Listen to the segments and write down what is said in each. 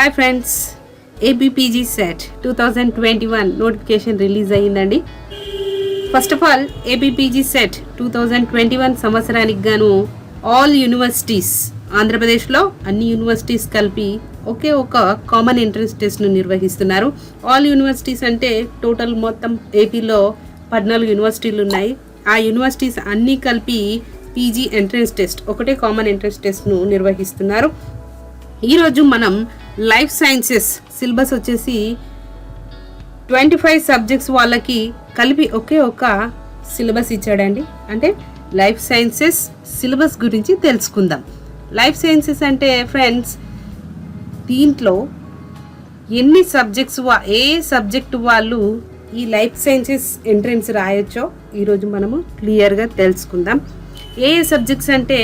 Hi friends, APPG CET 2021 notification release అయ్యిందండి. First of all APPG CET 2021 సంవత్సరానికి గాను all universities, ఆంధ్రప్రదేశ్లో అన్ని యూనివర్సిటీస్ కలిపి ఒకే ఒక కామన్ ఎంట్రన్స్ టెస్ట్ను నిర్వహిస్తున్నారు. ఆల్ యూనివర్సిటీస్ అంటే టోటల్ మొత్తం ఏపీలో 14 యూనివర్సిటీలు ఉన్నాయి. ఆ యూనివర్సిటీస్ అన్నీ కలిపి పీజీ ఎంట్రన్స్ టెస్ట్, ఒకటే కామన్ ఎంట్రన్స్ టెస్ట్ను నిర్వహిస్తున్నారు. ఈరోజు మనం లైఫ్ సైన్సెస్ సిలబస్ వచ్చేసి 25 సబ్జెక్ట్స్ వాళ్ళకి కలిపి ఒకే ఒక సిలబస్ ఇచ్చాడండి. అంటే లైఫ్ సైన్సెస్ సిలబస్ గురించి తెలుసుకుందాం. లైఫ్ సైన్సెస్ అంటే ఫ్రెండ్స్, దీంట్లో ఎన్ని సబ్జెక్ట్స్ ఏ సబ్జెక్ట్ వాళ్ళు ఈ లైఫ్ సైన్సెస్ ఎంట్రన్స్ రాయొచ్చో ఈరోజు మనము క్లియర్గా తెలుసుకుందాం. ఏ సబ్జెక్ట్స్ అంటే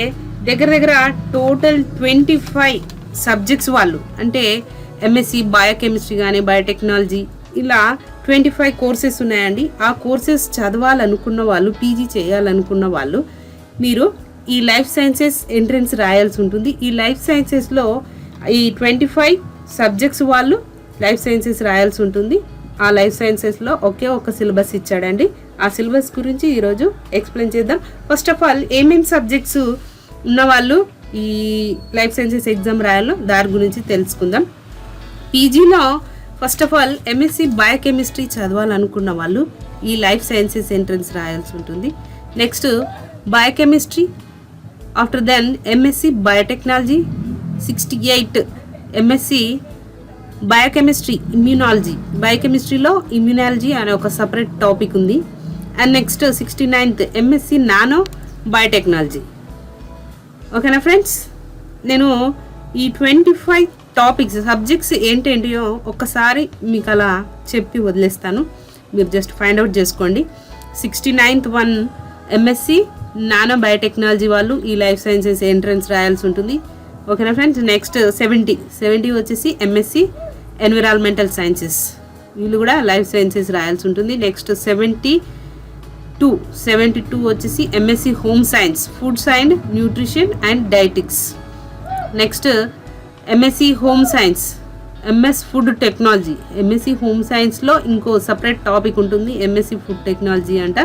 దగ్గర టోటల్ 25 సబ్జెక్ట్స్ వాళ్ళు, అంటే ఎంఎస్సి బయోకెమిస్ట్రీ కానీ బయోటెక్నాలజీ, ఇలా 25 కోర్సెస్ ఉన్నాయండి. ఆ కోర్సెస్ చదవాలనుకున్న వాళ్ళు, పీజీ చేయాలనుకున్న వాళ్ళు మీరు ఈ లైఫ్ సైన్సెస్ ఎంట్రన్స్ రాయాల్సి ఉంటుంది. ఈ లైఫ్ సైన్సెస్లో ఈ 25 సబ్జెక్ట్స్ వాళ్ళు లైఫ్ సైన్సెస్ రాయాల్సి ఉంటుంది. ఆ లైఫ్ సైన్సెస్లో ఒకే ఒక సిలబస్ ఇచ్చాడండి. ఆ సిలబస్ గురించి ఈరోజు ఎక్స్ప్లెయిన్ చేద్దాం. ఫస్ట్ ఆఫ్ ఆల్ ఏమేమి సబ్జెక్ట్స్ ఉన్నవాళ్ళు ఈ లైఫ్ సైన్సెస్ ఎగ్జామ్ రాయాలో దాని గురించి తెలుసుకుందాం. పీజీలో first of all MSc biochemistry చదవాలనుకున్న వాళ్ళు ఈ లైఫ్ సైన్సెస్ ఎంట్రన్స్ రాయాల్సి ఉంటుంది. Next biochemistry, after then MSc biotechnology 68, MSc biochemistry immunology, బయోకెమిస్ట్రీలో ఇమ్యూనాలజీ అనే ఒక సపరేట్ టాపిక్ ఉంది. And next 69th MSc nano biotechnology. ఓకేనా ఫ్రెండ్స్, నేను ఈ 25 టాపిక్స్ సబ్జెక్ట్స్ ఏంటేంటియో ఒక్కసారి మీకు అలా చెప్పి వదిలేస్తాను, మీరు జస్ట్ ఫైండ్ అవుట్ చేసుకోండి. 69th one MSc nano biotechnology వాళ్ళు ఈ లైఫ్ సైన్సెస్ ఎంట్రన్స్ రాయాల్సి ఉంటుంది. ఓకేనా ఫ్రెండ్స్. నెక్స్ట్ 70 వచ్చేసి ఎంఎస్సి ఎన్విరాన్మెంటల్ సైన్సెస్, వీళ్ళు కూడా లైఫ్ సైన్సెస్ రాయాల్సి ఉంటుంది. నెక్స్ట్ 72 వచ్చేసి MSc home science, food science, nutrition and dietetics. Next MSc home science, MS food technology. MSc home సైన్స్లో ఇంకో సపరేట్ టాపిక్ ఉంటుంది, ఎంఎస్సి ఫుడ్ టెక్నాలజీ అంట.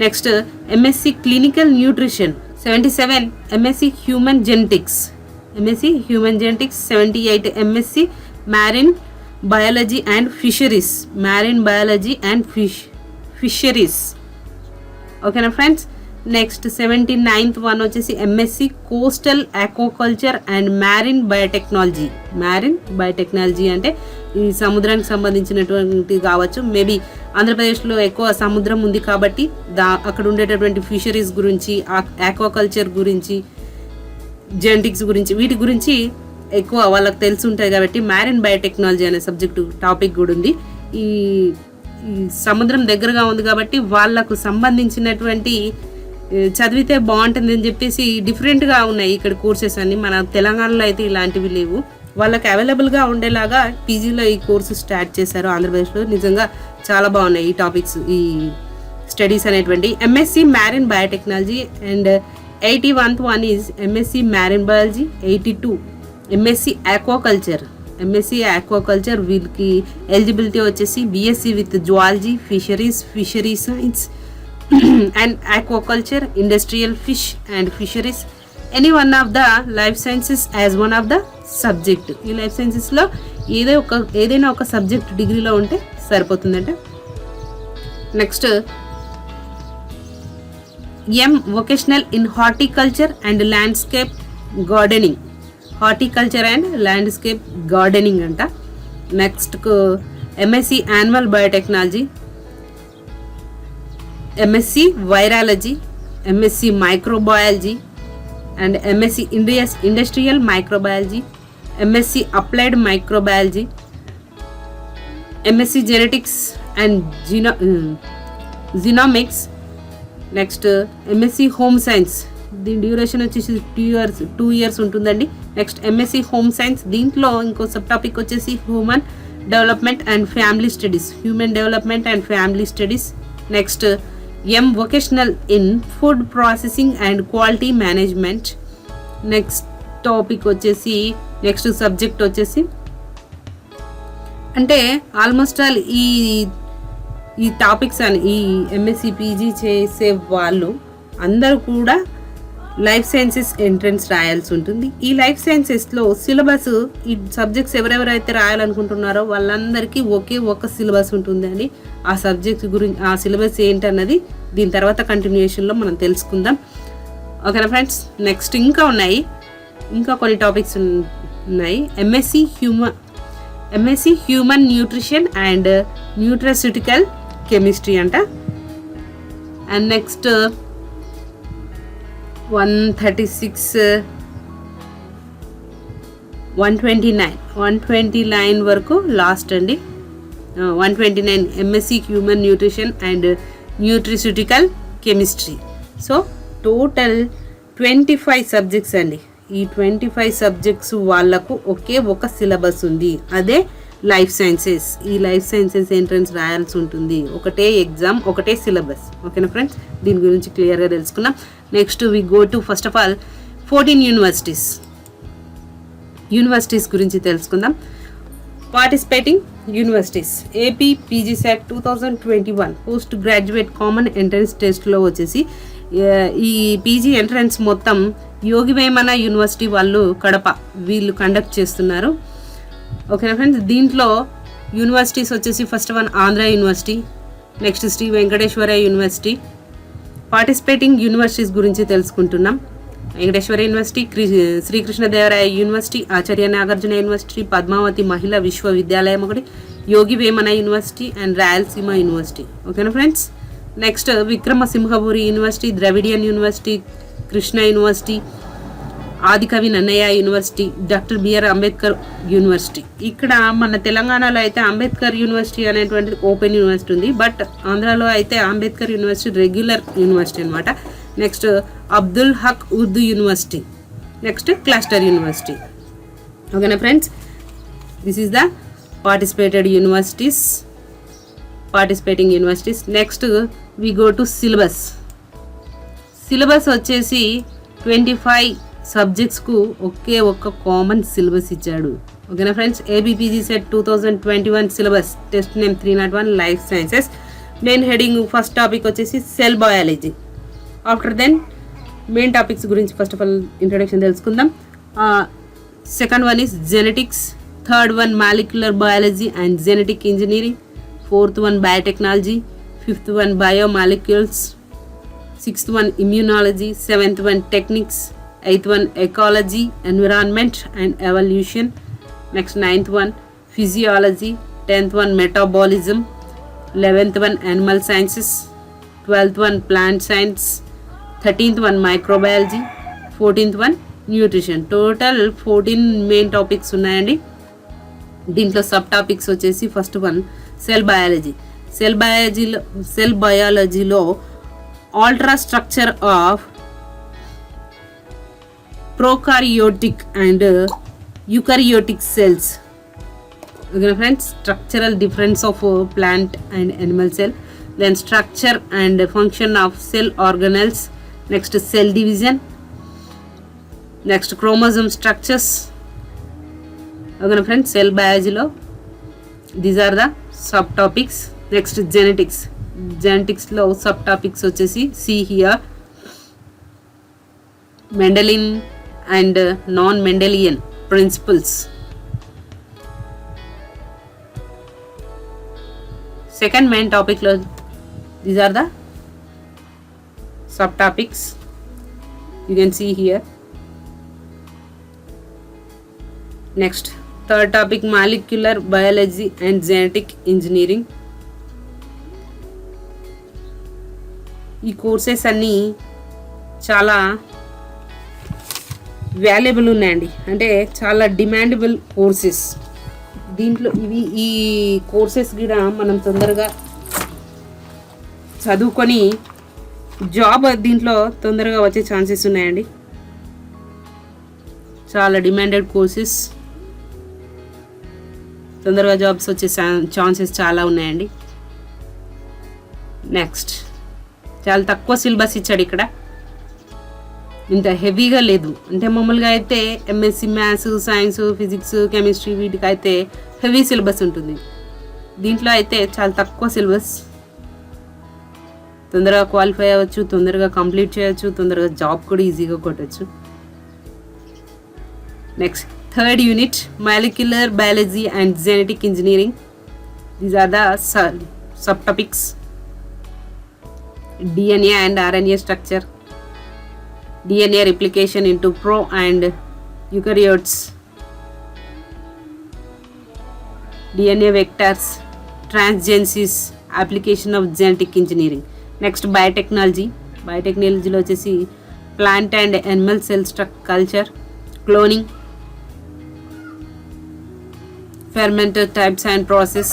Next MSc clinical nutrition. 77 MSc human genetics, 78 MSc marine biology and fisheries, fisheries. ఓకేనా friends. Next 79th one వచ్చేసి MSc coastal aquaculture and marine biotechnology అంటే ఈ సముద్రానికి సంబంధించినటువంటి కావచ్చు. మేబీ ఆంధ్రప్రదేశ్లో ఎక్కువ సముద్రం ఉంది కాబట్టి అక్కడ ఉండేటటువంటి ఫిషరీస్ గురించి, ఆక్వాకల్చర్ గురించి, జెనెటిక్స్ గురించి, వీటి గురించి ఎక్కువ వాళ్ళకి తెలిసి ఉంటుంది కాబట్టి మ్యారిన్ బయోటెక్నాలజీ అనే సబ్జెక్టు టాపిక్ కూడా ఉంది. ఈ సముద్రం దగ్గరగా ఉంది కాబట్టి వాళ్ళకు సంబంధించినటువంటి చదివితే బాగుంటుంది అని చెప్పేసి డిఫరెంట్గా ఉన్నాయి ఇక్కడ కోర్సెస్ అన్ని. మన తెలంగాణలో అయితే ఇలాంటివి లేవు, వాళ్ళకి అవైలబుల్గా ఉండేలాగా పీజీలో ఈ కోర్సు స్టార్ట్ చేశారు ఆంధ్రప్రదేశ్లో. నిజంగా చాలా బాగున్నాయి ఈ టాపిక్స్, ఈ స్టడీస్ అనేటువంటి. MSc marine biotechnology and 81th one is MSc marine biology. 82 MSc aquaculture, వీళ్ళకి ఎలిజిబిలిటీ వచ్చేసి BSc with zoology, fishery science and aquaculture, industrial fish and fisheries, any one of the life sciences as one of the subject. ఈ life సైన్సెస్లో ఏదైనా ఒక subject డిగ్రీలో ఉంటే సరిపోతుందంట. Next M vocational in horticulture and landscape gardening అంట. Next MSc annual biotechnology, MSc virology, MSc microbiology and MSc industrial microbiology, MSc applied microbiology, MSc genetics and genomics. Next MSc home science, దీని duration వచ్చేసి 2 years ఉంటుందండి. Next MSc home science, దీంట్లో ఇంకో sub topic వచ్చేసి human development and family studies. Next M vocational in food processing and quality management. Next topic వచ్చేసి, next subject వచ్చేసి అంటే almost all ఈ ఈ టాపిక్స్ అని ఈ ఎంఎస్సి పీజీ చేసే వాళ్ళు అందరూ కూడా లైఫ్ సైన్సెస్ ఎంట్రన్స్ రాయాల్సి ఉంటుంది. ఈ లైఫ్ సైన్సెస్లో సిలబస్ ఈ సబ్జెక్ట్స్ ఎవరెవరైతే రాయాలనుకుంటున్నారో వాళ్ళందరికీ ఒకే ఒక సిలబస్ ఉంటుంది అని ఆ సబ్జెక్ట్ గురించి ఆ సిలబస్ ఏంటన్నది దీని తర్వాత కంటిన్యూషన్లో మనం తెలుసుకుందాం. ఓకేనా ఫ్రెండ్స్, నెక్స్ట్ ఇంకా కొన్ని టాపిక్స్ ఉన్నాయి. MSc human nutrition and nutraceutical chemistry అంట. అండ్ నెక్స్ట్ 129 వరకు లాస్ట్ అండి. 129 MSc human nutrition and nutraceutical chemistry. So total 25 subjects అండి. ఈ 25 సబ్జెక్ట్స్ వాళ్ళకు ఒకే ఒక సిలబస్ ఉంది, అదే లైఫ్ సైన్సెస్. ఈ లైఫ్ సైన్సెస్ ఎంట్రన్స్ రాయాల్సి ఉంటుంది, ఒకటే ఎగ్జామ్ ఒకటే సిలబస్. ఓకేనా ఫ్రెండ్స్, దీని గురించి క్లియర్గా తెలుసుకున్నాం. Next we go to first of all 14 universities గురించి తెలుసుకుందాం. Participating universities AP PG set 2021 post graduate common entrance టెస్ట్లో వచ్చేసి ఈ పీజీ ఎంట్రన్స్ మొత్తం యోగి వేమన యూనివర్సిటీ వాళ్ళు కడప వీళ్ళు కండక్ట్ చేస్తున్నారు. ఓకేనా ఫ్రెండ్స్, దీంట్లో యూనివర్సిటీస్ వచ్చేసి first one Andhra university, next Shri Venkateswara university. Participating universities గురించి తెలుసుకుంటున్నాం. Venkateswara university, Sri Krishnadevaraya university, Acharya Nagarjuna university, Padmavati Mahila Vishwavidyalayam ఒకటి, Yogi Vemana university and Rayalaseema university. ఓకేనా friends, next Vikrama Simhapuri university, Dravidian university, Krishna university, Adikavi Nannaya university, doctor BR Ambedkar university. ఇక్కడ మన తెలంగాణలో అయితే అంబేద్కర్ యూనివర్సిటీ అనేటువంటిది ఓపెన్ యూనివర్సిటీ ఉంది, బట్ ఆంధ్రాలో అయితే అంబేద్కర్ యూనివర్సిటీ రెగ్యులర్ యూనివర్సిటీ అనమాట. Next Abdul Haq Urdu university, next cluster university. ఓకేనా friends, this is the participating universities. Next we go to syllabus వచ్చేసి 25 సబ్జెక్ట్స్కు ఒకే ఒక్క కామన్ సిలబస్ ఇచ్చాడు. ఓకేనా friends, APPG CET 2021 syllabus, test name 301 life sciences. Main heading first topic వచ్చేసి cell biology. After then main topics గురించి first of all introduction తెలుసుకుందాం. Second one is genetics, third one molecular biology and genetic engineering, fourth one biotechnology, fifth one biomolecules, sixth one immunology, seventh one techniques, eighth one ecology, environment and evolution, next ninth one physiology, 10th one metabolism, 11th one animal sciences, 12th one plant science, 13th one microbiology, 14th one nutrition. Total 14 main topics ఉన్నాయండి. దీంట్లో sub topics వచ్చేసి first one cell బయాలజీలో ultra structure of prokaryotic and eukaryotic cells. Okay friends, structural difference of plant and animal cell, then structure and function of cell organelles, next cell division, next chromosome structures. Okay friends, cell బయాలజీలో these are the sub topics. Next జెనెటిక్స్లో sub topics వచ్చేసి see here Mendelian and non Mendelian principles. Second main టాపిక్లో these are the sub topics you can see here. Next third topic molecular biology and genetic engineering. ఈ courses అన్నీ చాలా valuable ఉన్నాయండి, అంటే చాలా demandable courses. దీంట్లో ఈ కోర్సెస్ కూడా మనం తొందరగా చదువుకొని జాబ్ దీంట్లో తొందరగా వచ్చే ఛాన్సెస్ ఉన్నాయండి. చాలా డిమాండెడ్ కోర్సెస్, తొందరగా జాబ్స్ వచ్చే ఛాన్సెస్ చాలా ఉన్నాయండి. నెక్స్ట్ చాలా తక్కువ సిలబస్ ఇచ్చాడు ఇక్కడ. ఇంత హెవీగా లేదు. అంటే మామూలుగా అయితే MSc maths, science, physics, chemistry వీటికి అయితే హెవీ సిలబస్ ఉంటుంది. దీంట్లో అయితే చాలా తక్కువ సిలబస్, తొందరగా క్వాలిఫై అవ్వచ్చు, తొందరగా కంప్లీట్ చేయొచ్చు, తొందరగా జాబ్ కూడా ఈజీగా కొట్టచ్చు. Next third unit molecular biology and genetic engineering. These are the sub topics. DNA and RNA structure, DNA replication into pro and eukaryotes, DNA vectors, transgenesis, application of genetic engineering. Next biotechnology. Biotechnology లో వచ్చేసి plant and animal cell culture, cloning, fermenter types and process,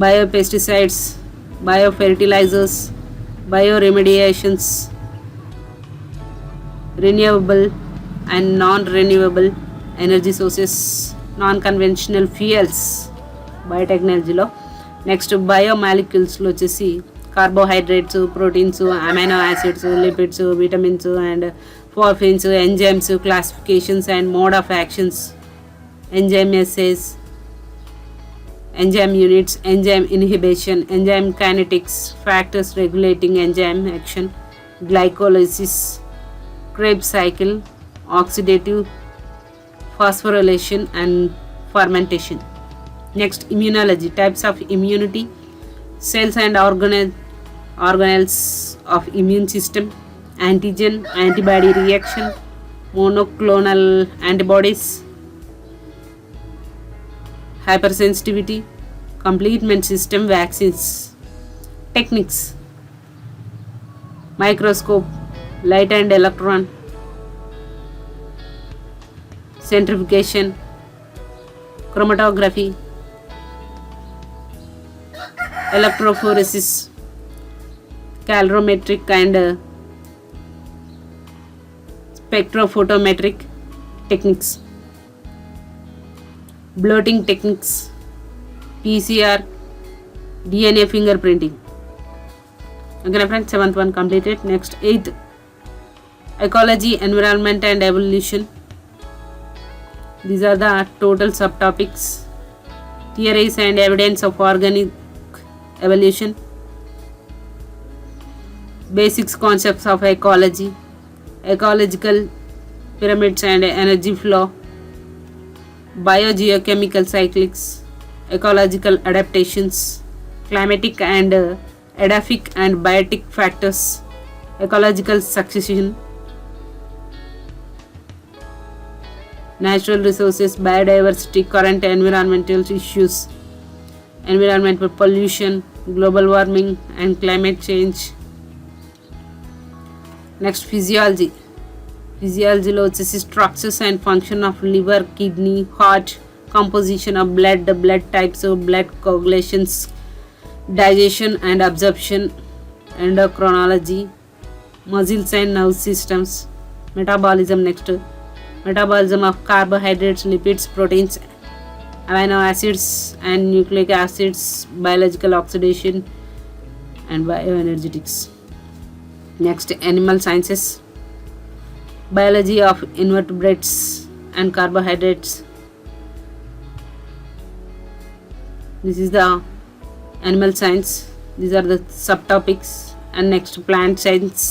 biopesticides, biofertilizers, bioremediations, renewable and non-renewable energy sources, non-conventional fuels biotechnology. Next biomolecules లో వచ్చేసి carbohydrates, proteins, amino acids, lipids, vitamins and porphyrins, enzymes, classifications and mode of actions, enzyme assays, enzyme units, enzyme inhibition, enzyme kinetics, factors regulating enzyme action, glycolysis, Krebs cycle, oxidative phosphorylation and fermentation. Next immunology. Types of immunity, cells and organelles of immune system, antigen antibody reaction, monoclonal antibodies, hypersensitivity, complement system, vaccines. Techniques: microscope, light and electron, centrifugation, chromatography, electrophoresis, calorimetric and spectrophotometric techniques. Blotting techniques, PCR, DNA fingerprinting. Okay friends, 7th one completed. Next 8th, ecology, environment and evolution. These are the total subtopics. Theories and evidence of organic evolution, basics concepts of ecology, ecological pyramids and energy flow, biogeochemical cycles, ecological adaptations, climatic and edaphic and biotic factors, ecological succession, natural resources, biodiversity, current environmental issues, environmental pollution, global warming and climate change. Next physiology. ఫిజియాలజీలో వచ్చేసి structures and function of liver, kidney, heart, composition of blood, blood types, blood coagulations, digestion and absorption, endocrinology, muscles and nerve systems, metabolism. Next metabolism of carbohydrates, lipids, proteins, amino acids and nucleic acids, biological oxidation and bioenergetics. Next animal sciences. Biology of invertebrates and carbohydrates. This is the animal science. These are the subtopics. And next plant science.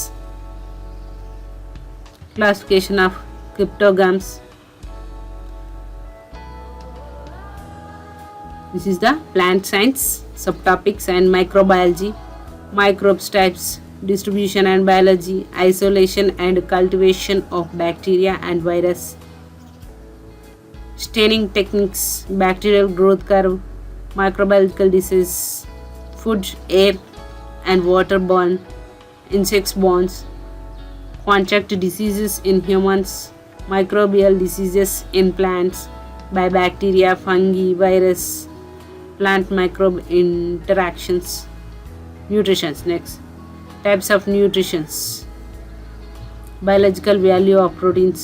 Classification of cryptogams. This is the plant science subtopics. And microbiology, microbes types, distribution and biology, isolation and cultivation of bacteria and virus, staining techniques, bacterial growth curve, microbiological disease, food, air and waterborne, insects borne, contact diseases in humans, microbial diseases in plants by bacteria, fungi, virus, plant microbe interactions. Nutrition. Next, types of nutrition, biological value of proteins,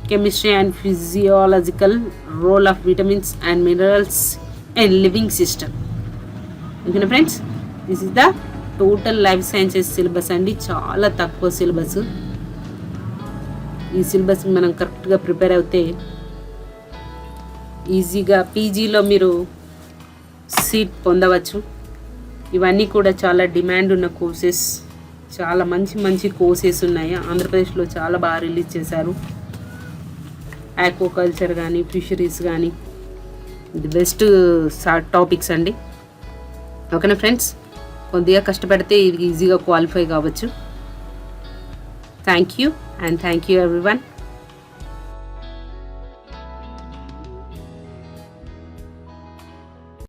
chemistry and physiological role of vitamins and minerals in living system. Okay friends, this is the total life sciences syllabus అండి, చాలా తక్కువ syllabus. ఈ syllabus మనం కరెక్ట్గా prepare అవుతే ఈజీగా పీజీలో మీరు సీట్ పొందవచ్చు. ఇవన్నీ కూడా చాలా డిమాండ్ ఉన్న కోర్సెస్, చాలా మంచి మంచి కోర్సెస్ ఉన్నాయి. ఆంధ్రప్రదేశ్లో చాలా బాగా రిలీజ్ చేశారు. ఆక్వాకల్చర్ కానీ, ఫిషరీస్ కానీ, ది బెస్ట్ టాపిక్స్ అండి. ఓకేనా ఫ్రెండ్స్, కొద్దిగా కష్టపడితే ఇది ఈజీగా క్వాలిఫై కావచ్చు. Thank you everyone.